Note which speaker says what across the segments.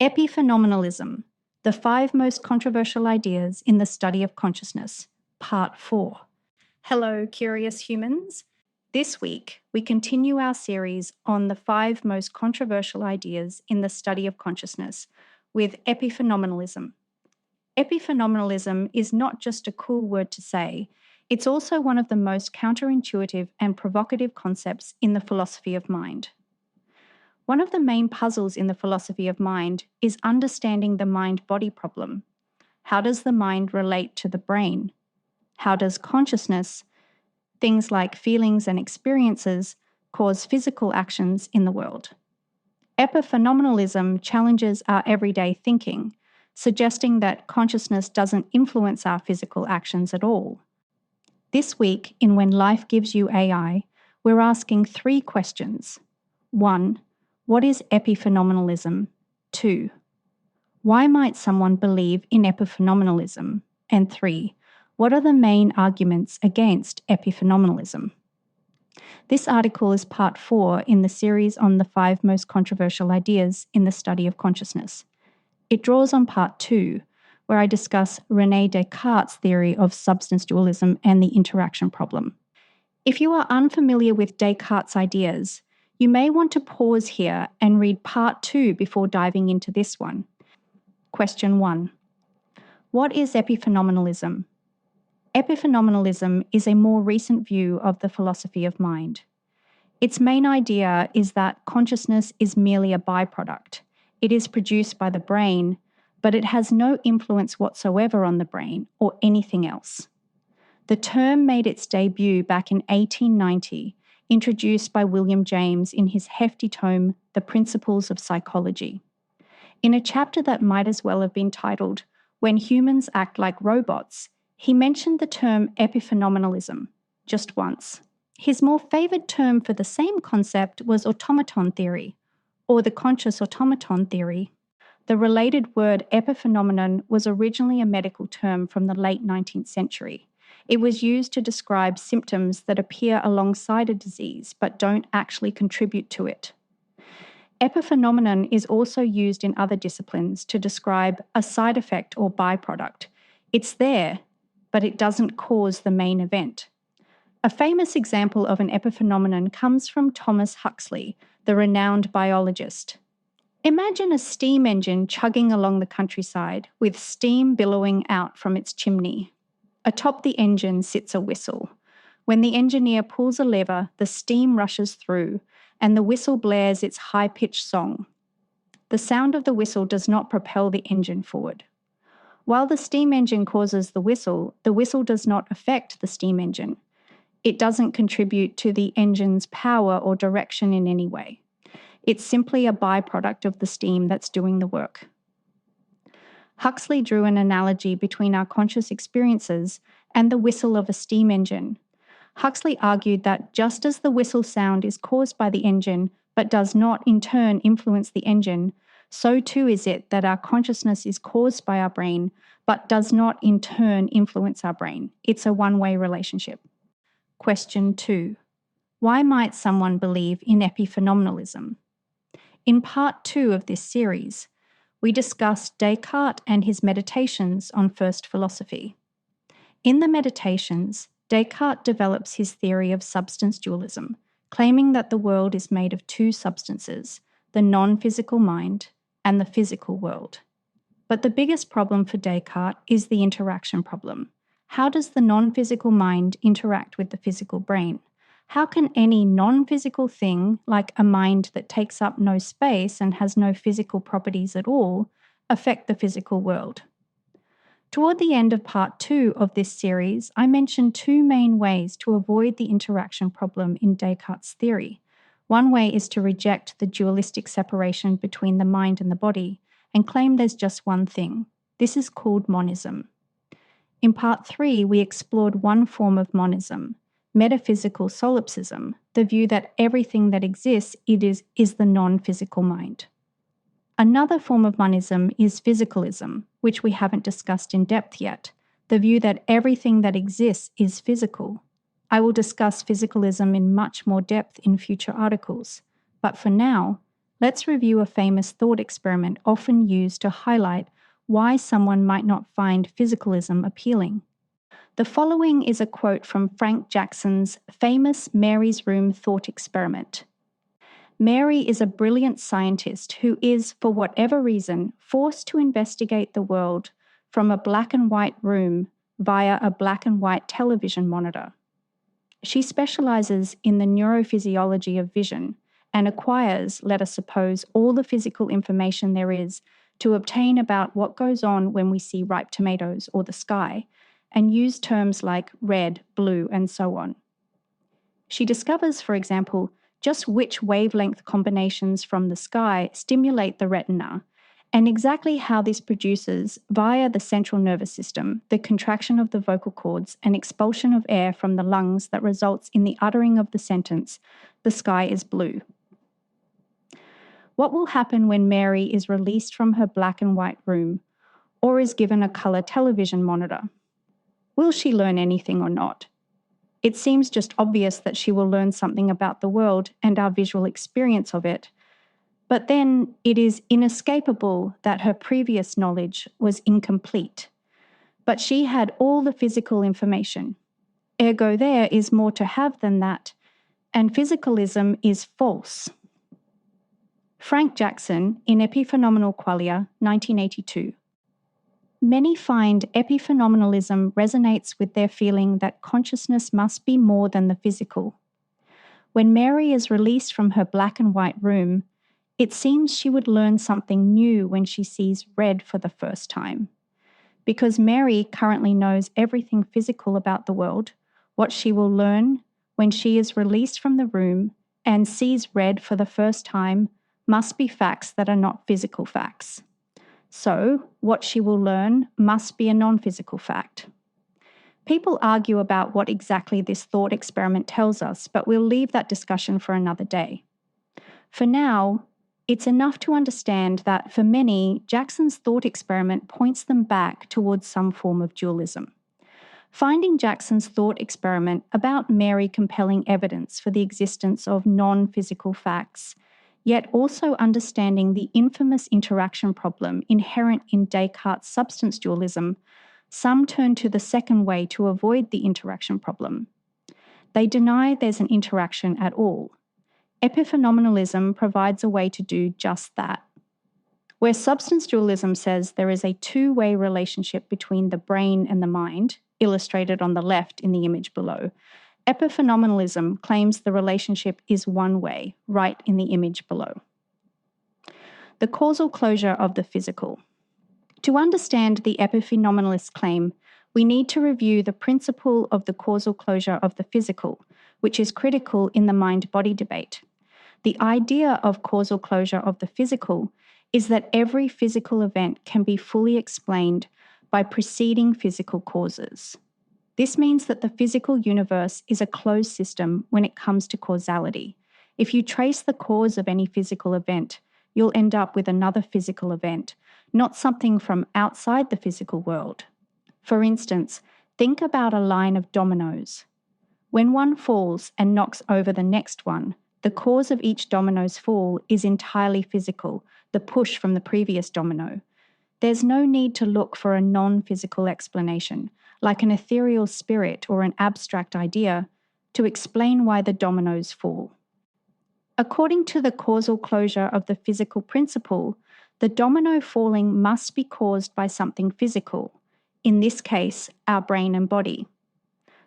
Speaker 1: Epiphenomenalism, the 5 most controversial ideas in the study of consciousness, Part 4. Hello, curious humans. This week, we continue our series on the 5 most controversial ideas in the study of consciousness with epiphenomenalism. Epiphenomenalism is not just a cool word to say, it's also one of the most counterintuitive and provocative concepts in the philosophy of mind. One of the main puzzles in the philosophy of mind is understanding the mind-body problem. How does the mind relate to the brain? How does consciousness, things like feelings and experiences, cause physical actions in the world? Epiphenomenalism challenges our everyday thinking, suggesting that consciousness doesn't influence our physical actions at all. This week, in When Life Gives You AI, we're asking 3 questions. 1. What is epiphenomenalism? 2. Why might someone believe in epiphenomenalism? And 3. What are the main arguments against epiphenomenalism? This article is part 4 in the series on the 5 most controversial ideas in the study of consciousness. It draws on part 2, where I discuss René Descartes' theory of substance dualism and the interaction problem. If you are unfamiliar with Descartes' ideas, you may want to pause here and read part 2 before diving into this one. Question 1. What is epiphenomenalism? Epiphenomenalism is a more recent view of the philosophy of mind. Its main idea is that consciousness is merely a byproduct. It is produced by the brain, but it has no influence whatsoever on the brain or anything else. The term made its debut back in 1890, introduced by William James in his hefty tome, The Principles of Psychology. In a chapter that might as well have been titled, When Humans Act Like Robots, he mentioned the term epiphenomenalism just once. His more favoured term for the same concept was automaton theory, or the conscious automaton theory. The related word epiphenomenon was originally a medical term from the late 19th century. It was used to describe symptoms that appear alongside a disease but don't actually contribute to it. Epiphenomenon is also used in other disciplines to describe a side effect or byproduct. It's there, but it doesn't cause the main event. A famous example of an epiphenomenon comes from Thomas Huxley, the renowned biologist. Imagine a steam engine chugging along the countryside with steam billowing out from its chimney. Atop the engine sits a whistle. When the engineer pulls a lever, the steam rushes through, and the whistle blares its high-pitched song. The sound of the whistle does not propel the engine forward. While the steam engine causes the whistle does not affect the steam engine. It doesn't contribute to the engine's power or direction in any way. It's simply a byproduct of the steam that's doing the work. Huxley drew an analogy between our conscious experiences and the whistle of a steam engine. Huxley argued that just as the whistle sound is caused by the engine but does not in turn influence the engine, so too is it that our consciousness is caused by our brain but does not in turn influence our brain. It's a one-way relationship. Question 2. Why might someone believe in epiphenomenalism? In part 2 of this series, we discussed Descartes and his meditations on first philosophy. In the meditations, Descartes develops his theory of substance dualism, claiming that the world is made of 2 substances, the non-physical mind and the physical world. But the biggest problem for Descartes is the interaction problem. How does the non-physical mind interact with the physical brain? How can any non-physical thing, like a mind that takes up no space and has no physical properties at all, affect the physical world? Toward the end of part 2 of this series, I mentioned 2 main ways to avoid the interaction problem in Descartes' theory. One way is to reject the dualistic separation between the mind and the body and claim there's just one thing. This is called monism. In part 3, we explored one form of monism, metaphysical solipsism, the view that everything that exists is the non-physical mind. Another form of monism is physicalism, which we haven't discussed in depth yet, the view that everything that exists is physical. I will discuss physicalism in much more depth in future articles, but for now, Let's review a famous thought experiment often used to highlight why someone might not find physicalism appealing. The following is a quote from Frank Jackson's famous Mary's Room thought experiment. Mary is a brilliant scientist who is, for whatever reason, forced to investigate the world from a black and white room via a black and white television monitor. She specializes in the neurophysiology of vision and acquires, let us suppose, all the physical information there is to obtain about what goes on when we see ripe tomatoes or the sky, and use terms like red, blue, and so on. She discovers, for example, just which wavelength combinations from the sky stimulate the retina, and exactly how this produces, via the central nervous system, the contraction of the vocal cords and expulsion of air from the lungs that results in the uttering of the sentence, "The sky is blue." What will happen when Mary is released from her black and white room, or is given a colour television monitor? Will she learn anything or not? It seems just obvious that she will learn something about the world and our visual experience of it. But then it is inescapable that her previous knowledge was incomplete. But she had all the physical information. Ergo, there is more to have than that, and physicalism is false. Frank Jackson in Epiphenomenal Qualia, 1982. Many find epiphenomenalism resonates with their feeling that consciousness must be more than the physical. When Mary is released from her black and white room, it seems she would learn something new when she sees red for the first time. Because Mary currently knows everything physical about the world, what she will learn when she is released from the room and sees red for the first time must be facts that are not physical facts. So, what she will learn must be a non-physical fact. People argue about what exactly this thought experiment tells us, but we'll leave that discussion for another day. For now, it's enough to understand that for many, Jackson's thought experiment points them back towards some form of dualism. Finding Jackson's thought experiment about Mary compelling evidence for the existence of non-physical facts, yet also understanding the infamous interaction problem inherent in Descartes' substance dualism, some turn to the second way to avoid the interaction problem. They deny there's an interaction at all. Epiphenomenalism provides a way to do just that. Where substance dualism says there is a two-way relationship between the brain and the mind, illustrated on the left in the image below, epiphenomenalism claims the relationship is one way, right in the image below. The causal closure of the physical. To understand the epiphenomenalist claim, we need to review the principle of the causal closure of the physical, which is critical in the mind-body debate. The idea of causal closure of the physical is that every physical event can be fully explained by preceding physical causes. This means that the physical universe is a closed system when it comes to causality. If you trace the cause of any physical event, you'll end up with another physical event, not something from outside the physical world. For instance, think about a line of dominoes. When one falls and knocks over the next one, the cause of each domino's fall is entirely physical, the push from the previous domino. There's no need to look for a non-physical explanation, like an ethereal spirit or an abstract idea, to explain why the dominoes fall. According to the causal closure of the physical principle, the domino falling must be caused by something physical, in this case, our brain and body.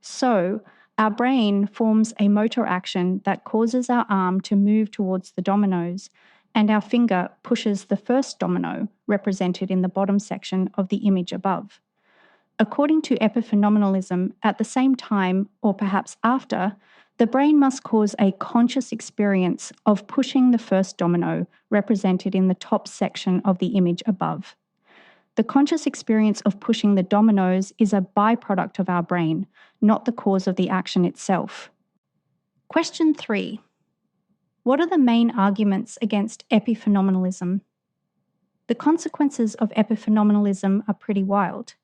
Speaker 1: So, our brain forms a motor action that causes our arm to move towards the dominoes, and our finger pushes the first domino, represented in the bottom section of the image above. According to epiphenomenalism, at the same time, or perhaps after, the brain must cause a conscious experience of pushing the first domino, represented in the top section of the image above. The conscious experience of pushing the dominoes is a byproduct of our brain, not the cause of the action itself. Question 3. What are the main arguments against epiphenomenalism? The consequences of epiphenomenalism are pretty wild.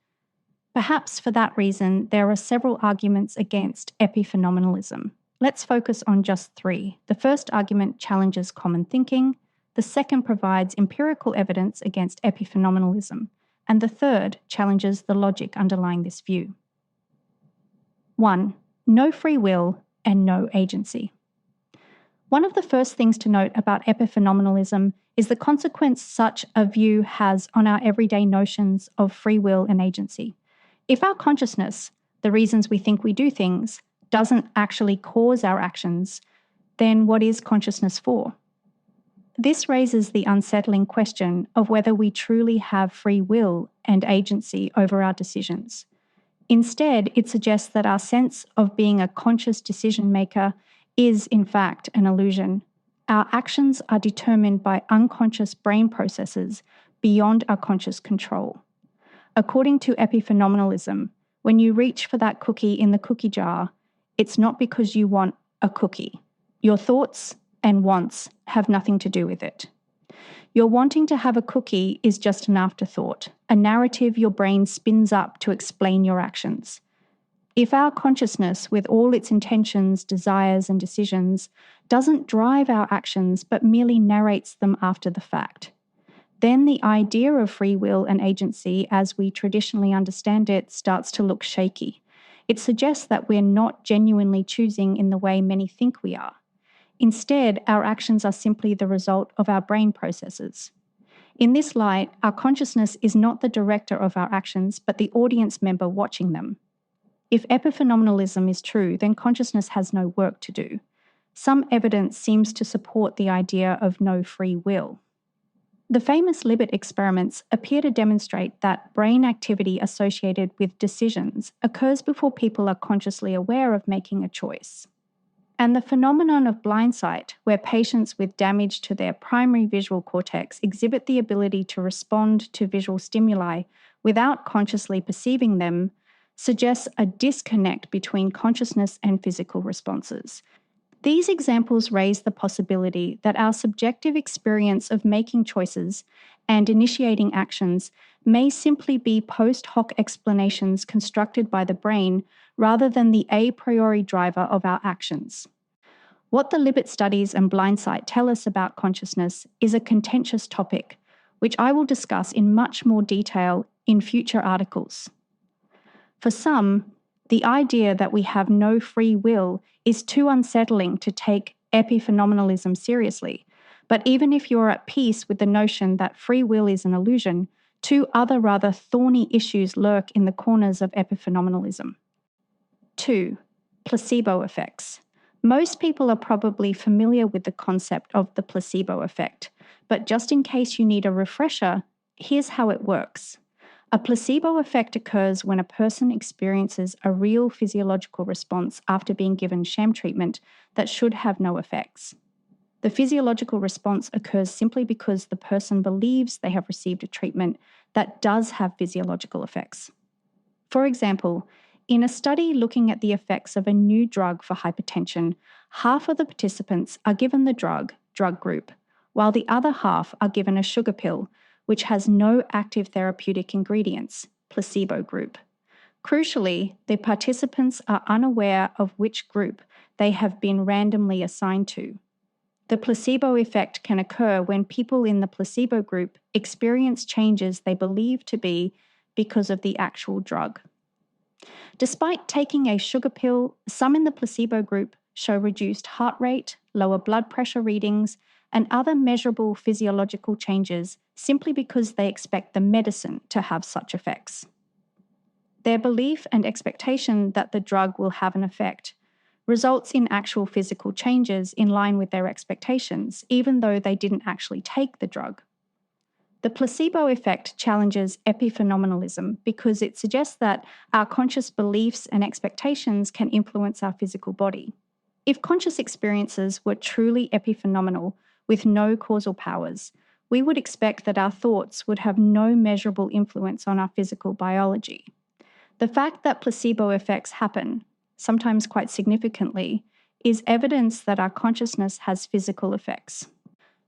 Speaker 1: Perhaps for that reason, there are several arguments against epiphenomenalism. Let's focus on just 3. The first argument challenges common thinking. The The second provides empirical evidence against epiphenomenalism, and the third challenges the logic underlying this view. 1. No free will and no agency. One of the first things to note about epiphenomenalism is the consequence such a view has on our everyday notions of free will and agency. If our consciousness, the reasons we think we do things, doesn't actually cause our actions, then what is consciousness for? This raises the unsettling question of whether we truly have free will and agency over our decisions. Instead, it suggests that our sense of being a conscious decision maker is, in fact, an illusion. Our actions are determined by unconscious brain processes beyond our conscious control. According to epiphenomenalism, when you reach for that cookie in the cookie jar, it's not because you want a cookie. Your thoughts and wants have nothing to do with it. Your wanting to have a cookie is just an afterthought, a narrative your brain spins up to explain your actions. If our consciousness, with all its intentions, desires, and decisions, doesn't drive our actions but merely narrates them after the fact, then the idea of free will and agency as we traditionally understand it starts to look shaky. It suggests that we're not genuinely choosing in the way many think we are. Instead, our actions are simply the result of our brain processes. In this light, our consciousness is not the director of our actions, but the audience member watching them. If epiphenomenalism is true, then consciousness has no work to do. Some evidence seems to support the idea of no free will. The famous Libet experiments appear to demonstrate that brain activity associated with decisions occurs before people are consciously aware of making a choice. And the phenomenon of blindsight, where patients with damage to their primary visual cortex exhibit the ability to respond to visual stimuli without consciously perceiving them, suggests a disconnect between consciousness and physical responses. These examples raise the possibility that our subjective experience of making choices and initiating actions may simply be post hoc explanations constructed by the brain rather than the a priori driver of our actions. What the Libet studies and blindsight tell us about consciousness is a contentious topic, which I will discuss in much more detail in future articles. For some, the idea that we have no free will is too unsettling to take epiphenomenalism seriously. But even if you're at peace with the notion that free will is an illusion, two other rather thorny issues lurk in the corners of epiphenomenalism. 2. Placebo effects. Most people are probably familiar with the concept of the placebo effect, but just in case you need a refresher, here's how it works. A placebo effect occurs when a person experiences a real physiological response after being given sham treatment that should have no effects. The physiological response occurs simply because the person believes they have received a treatment that does have physiological effects. For example, in a study looking at the effects of a new drug for hypertension, half of the participants are given the drug group, while the other half are given a sugar pill, which has no active therapeutic ingredients, placebo group. Crucially, the participants are unaware of which group they have been randomly assigned to. The placebo effect can occur when people in the placebo group experience changes they believe to be because of the actual drug. Despite taking a sugar pill, some in the placebo group show reduced heart rate, lower blood pressure readings, and other measurable physiological changes simply because they expect the medicine to have such effects. Their belief and expectation that the drug will have an effect results in actual physical changes in line with their expectations, even though they didn't actually take the drug. The placebo effect challenges epiphenomenalism because it suggests that our conscious beliefs and expectations can influence our physical body. If conscious experiences were truly epiphenomenal with no causal powers, we would expect that our thoughts would have no measurable influence on our physical biology. The fact that placebo effects happen, sometimes quite significantly, is evidence that our consciousness has physical effects.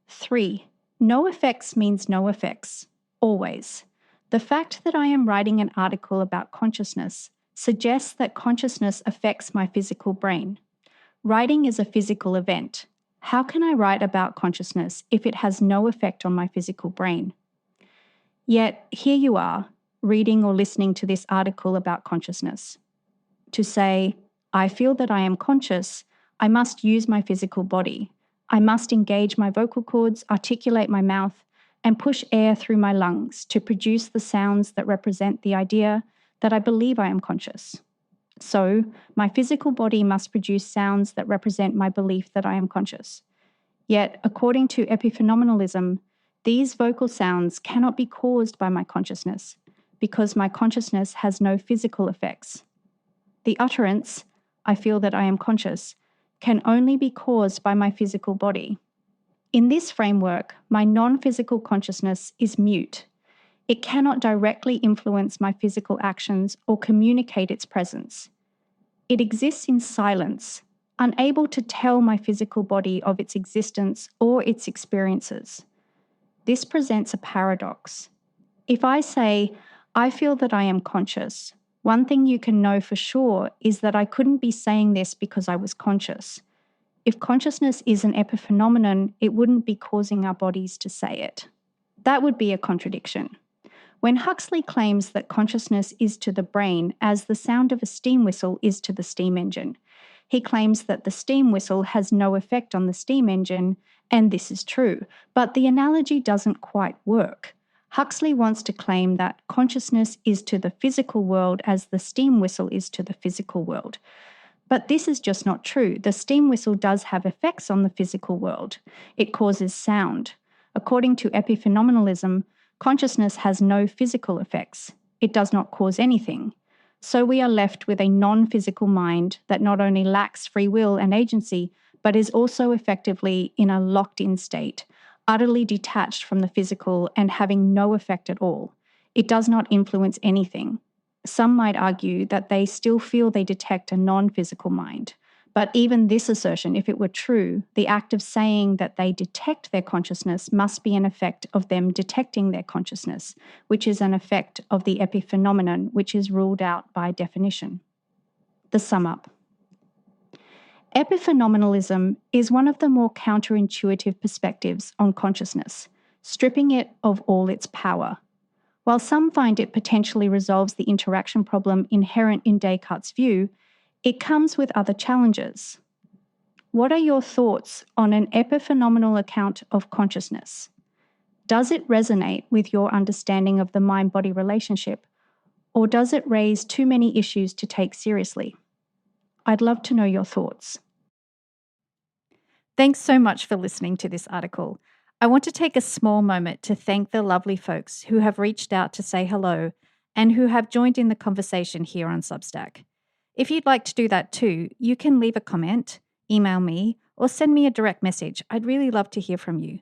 Speaker 1: 3. No effects means no effects, always. The fact that I am writing an article about consciousness suggests that consciousness affects my physical brain. Writing is a physical event. How can I write about consciousness if it has no effect on my physical brain? Yet here you are, reading or listening to this article about consciousness. To say, I feel that I am conscious, I must use my physical body. I must engage my vocal cords, articulate my mouth, and push air through my lungs to produce the sounds that represent the idea that I believe I am conscious. So, my physical body must produce sounds that represent my belief that I am conscious. Yet, according to Epiphenomenalism, these vocal sounds cannot be caused by my consciousness because my consciousness has no physical effects. The utterance, I feel that I am conscious, can only be caused by my physical body. In this framework, my non-physical consciousness is mute. It cannot directly influence my physical actions or communicate its presence. It exists in silence, unable to tell my physical body of its existence or its experiences. This presents a paradox. If I say, I feel that I am conscious, one thing you can know for sure is that I couldn't be saying this because I was conscious. If consciousness is an epiphenomenon, it wouldn't be causing our bodies to say it. That would be a contradiction. When Huxley claims that consciousness is to the brain as the sound of a steam whistle is to the steam engine, he claims that the steam whistle has no effect on the steam engine, and this is true, but the analogy doesn't quite work. Huxley wants to claim that consciousness is to the physical world as the steam whistle is to the physical world. But this is just not true. The steam whistle does have effects on the physical world. It causes sound. According to Epiphenomenalism, consciousness has no physical effects. It does not cause anything. So we are left with a non-physical mind that not only lacks free will and agency, but is also effectively in a locked-in state, utterly detached from the physical and having no effect at all. It does not influence anything. Some might argue that they still feel they detect a non-physical mind. But even this assertion, if it were true, the act of saying that they detect their consciousness must be an effect of them detecting their consciousness, which is an effect of the epiphenomenon, which is ruled out by definition. The sum up. Epiphenomenalism is one of the more counterintuitive perspectives on consciousness, stripping it of all its power. While some find it potentially resolves the interaction problem inherent in Descartes' view, it comes with other challenges. What are your thoughts on an epiphenomenal account of consciousness? Does it resonate with your understanding of the mind-body relationship, or does it raise too many issues to take seriously? I'd love to know your thoughts. Thanks so much for listening to this article. I want to take a small moment to thank the lovely folks who have reached out to say hello and who have joined in the conversation here on Substack. If you'd like to do that too, you can leave a comment, email me, or send me a direct message. I'd really love to hear from you.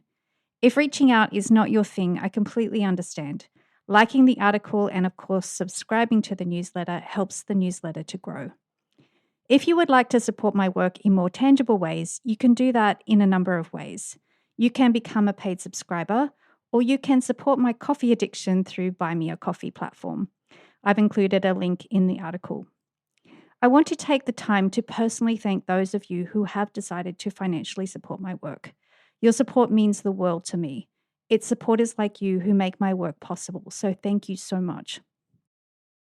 Speaker 1: If reaching out is not your thing, I completely understand. Liking the article and, of course, subscribing to the newsletter helps the newsletter to grow. If you would like to support my work in more tangible ways, you can do that in a number of ways. You can become a paid subscriber, or you can support my coffee addiction through Buy Me a Coffee platform. I've included a link in the article. I want to take the time to personally thank those of you who have decided to financially support my work. Your support means the world to me. It's supporters like you who make my work possible, so thank you so much.